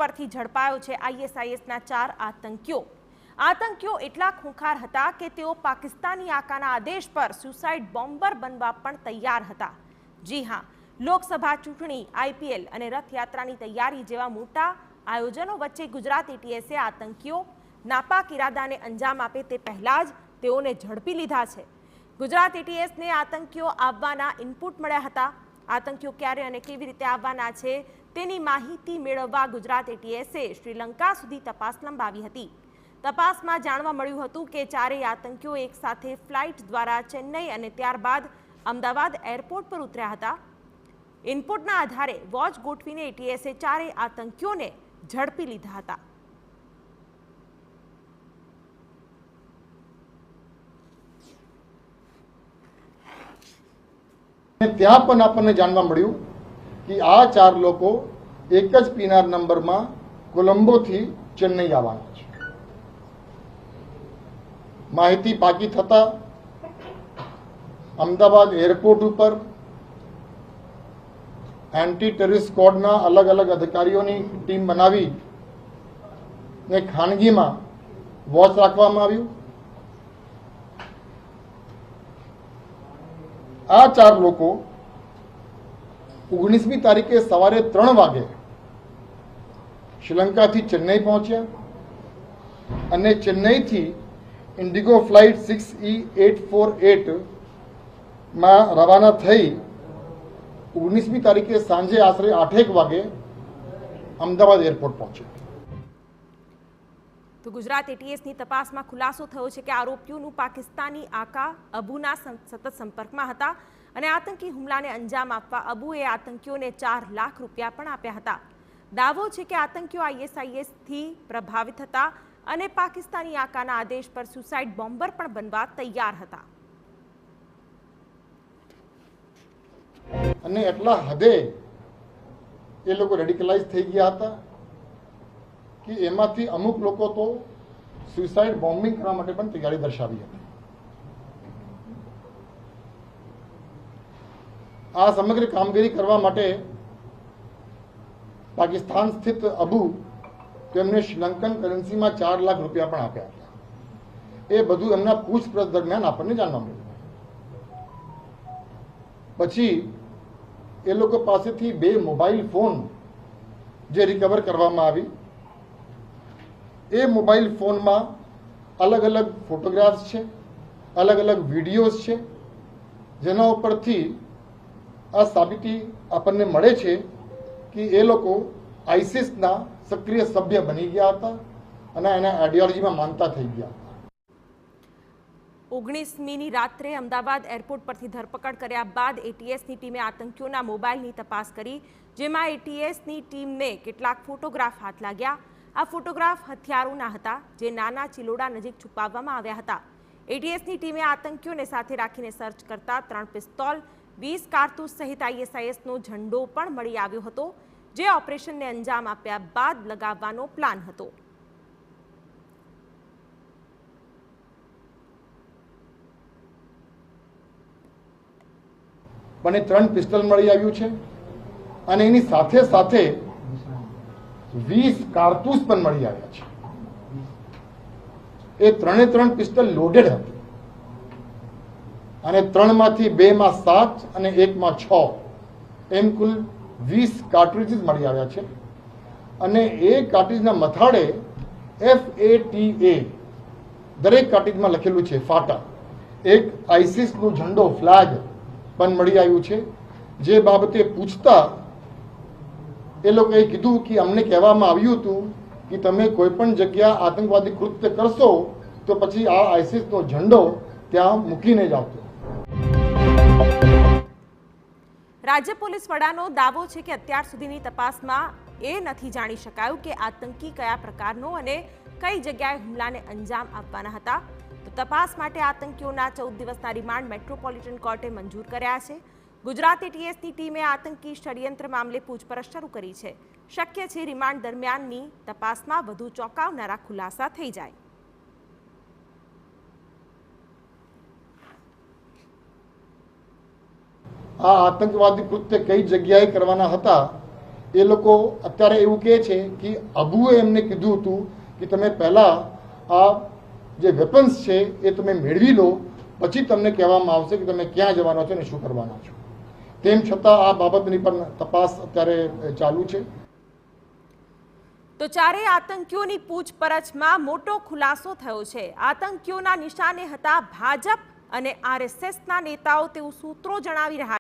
પરથી ઝડપાયો છે ISISના 4 આતંકીઓ એટલા ખૂંખાર હતા કે તેઓ પાકિસ્તાની આકાના આદેશ પર સુસાઇડ બોમ્બર બનવા પણ તૈયાર હતા। જી હા, લોકસભા ચૂંટણી, IPL અને રથયાત્રાની તૈયારી જેવા મોટા આયોજનો વચ્ચે ગુજરાત ATSએ આતંકીઓ નાપાક ઇરાદાને અંજામ આપે તે પહેલા જ તેઓને ઝડપી લીધા છે। ગુજરાત ATSને આતંકીઓ આવવાના ઇનપુટ મળ્યા હતા। આતંકીઓ ક્યારે અને કેવી રીતે આવવાના છે તેની માહિતી મેળવવા ગુજરાત ATSએ શ્રીલંકા સુધી તપાસ લંબાવી હતી। તપાસમાં જાણવા મળ્યું હતું કે ચારેય આતંકીઓ એક સાથે ફ્લાઇટ દ્વારા ચેન્નઈ અને ત્યારબાદ અમદાવાદ એરપોર્ટ પર ઉતર્યા હતા। ઇનપુટના આધારે વોચ ગોઠવીને ATSએ ચારેય આતંકીઓને ઝડપી લીધા હતા। ત્યાં પણ આપણને જાણવા મળ્યું કે આ 4 લોકો એક જ પીનાર નંબરમાં કોલંબોથી ચેન્નઈ આવવાના છે। માહિતી પાકી થતા અમદાવાદ એરપોર્ટ ઉપર એન્ટી ટેરરિસ્ટ સ્ક્વોડના અલગ અલગ અધિકારીઓની ટીમ બનાવી ને ખાનગીમાં વોચ રાખવામાં આવ્યું। આ 4 લોકો 19મી તારીખે સવારે 3 વાગે શ્રીલંકાથી ચેન્નઈ પહોંચ્યા અને ચેન્નઈથી ઇન્ડિગો ફ્લાઇટ 6E848 માં રવાના થઈ 19મી તારીખે સાંજે આશરે 8 વાગે અમદાવાદ એરપોર્ટ પહોંચ્યા। તો ગુજરાત ATSની તપાસમાં ખુલાસો થયો છે કે આરોપીઓનું પાકિસ્તાની આકા અબુના સતત સંપર્કમાં હતા અને આતંકી હુમલાને અંજામ આપવા અબુએ આતંકીઓને 4 લાખ રૂપિયા પણ આપ્યા હતા। દાવો છે કે આતંકીઓ ISISથી પ્રભાવિત હતા અને પાકિસ્તાની આકાના આદેશ પર સુસાઇડ બોમ્બર પણ બનવા તૈયાર હતા। અને એટલા હદે એ લોકો રેડિકલાઇઝ થઈ ગયા હતા કે એમાંથી અમુક લોકો તો સુસાઇડ બોમ્બિંગ કરવા માટે પણ તૈયારી દર્શાવી હતી। આ સમગ્ર કામગીરી કરવા માટે પાકિસ્તાન સ્થિત અબુ તેમને શ્રીલંકન કરન્સીમાં 4 લાખ રૂપિયા પણ આપ્યા હતા। એ બધું એમના પૂછપરછ દરમિયાન આપણને જાણવા મળ્યું। પછી એ લોકો પાસેથી 2 મોબાઈલ ફોન જે રિકવર કરવામાં આવી, એ મોબાઈલ ફોનમાં અલગ અલગ ફોટોગ્રાફ્સ છે, અલગ અલગ વિડીયોઝ છે, જેના ઉપરથી આ સાબિતી આપણને મળે છે કે એ લોકો ISISના સક્રિય સભ્ય બની ગયા હતા અને એના આઈડિયોલોજીમાં માનતા થઈ ગયા હતા। 19મીની રાત્રે અમદાવાદ એરપોર્ટ પરથી ધરપકડ કર્યા બાદ ATSની ટીમે આતંકીઓના મોબાઈલની તપાસ કરી, જેમાં ATSની ટીમને કેટલાક ફોટોગ્રાફ હાથ લાગ્યા। આ ફોટોગ્રાફ હથિયારોના હતા જે નાના ચિલોડા નજીક છુપાવવામાં આવ્યા હતા। ATSની ટીમે આતંકીઓને સાથે રાખીને સર્ચ કરતા 3 પિસ્તોલ, 20 કારતૂસ સહિત ISISનો ઝંડો પણ મળી આવ્યો હતો, જે ઓપરેશનને અંજામ આપ્યા બાદ લગાવવાનો પ્લાન હતો। મને 3 પિસ્તોલ મળી આવ્યું છે અને એની સાથે સાથે 20 કારતૂસ પણ મળી આવ્યા છે। એ 3 પિસ્તોલ લોડેડ હતી અને 3માંથી 2માં 7 અને 1માં 6 એમ કુલ 20 કાર્ટ્રિજીસ મળી આવ્યા છે। અને એ કાર્ટ્રિજના મથાળે FATA દરેક કાર્ટ્રિજમાં લખેલું છે ફાટા। એક ISISનો ઝંડો ફ્લેગ પણ મળી આવ્યું છે। જે બાબતે પૂછતા એ લોકોએ કીધું કે અમને કહેવામાં આવ્યું હતું કે તમે કોઈ પણ જગ્યા આતંકવાદી કૃત્ય કરશો તો પછી આ ISISનો ઝંડો ત્યાં મૂકીને જ આવતો। રાજ્ય પોલીસ વડાનો દાવો છે કે અત્યાર સુધીની તપાસમાં એ નથી જાણી શકાયું કે આતંકી કયા પ્રકારનો અને કઈ જગ્યાએ હુમલાને અંજામ આપવાના હતા। તો તપાસ માટે આતંકીઓના 14 દિવસના રિમાન્ડ મેટ્રોપોલિટન કોર્ટે મંજૂર કર્યા છે। ગુજરાત ATSની ટીમે આતંકી ષડયંત્ર મામલે પૂછપરછ શરૂ કરી છે। શક્ય છે રિમાન્ડ દરમિયાનની તપાસમાં વધુ ચોંકાવનારા ખુલાસા થઈ જાય। આ આતંકવાદી કૃત્ય કઈ જગ્યાએ કરવાના હતા એ લોકો અત્યારે એવું કહે છે કે અબુએ એમને કીધું હતું કે તમે પહેલાં આ જે વેપન્સ છે એ તમે મેળવી લો, પછી તમને કહેવામાં આવશે કે તમે ક્યાં જવાના છો અને શું કરવાના છો. તેમ છતાં આ બાબતની પણ તપાસ અત્યારે ચાલુ છે. તો ચારેય આતંકીઓની પૂછપરછમાં મોટો ખુલાસો થયો છે. આતંકીઓના નિશાને હતા ભાજપ અને RSSના નેતાઓ તેવું સૂત્રો જણાવી રહ્યા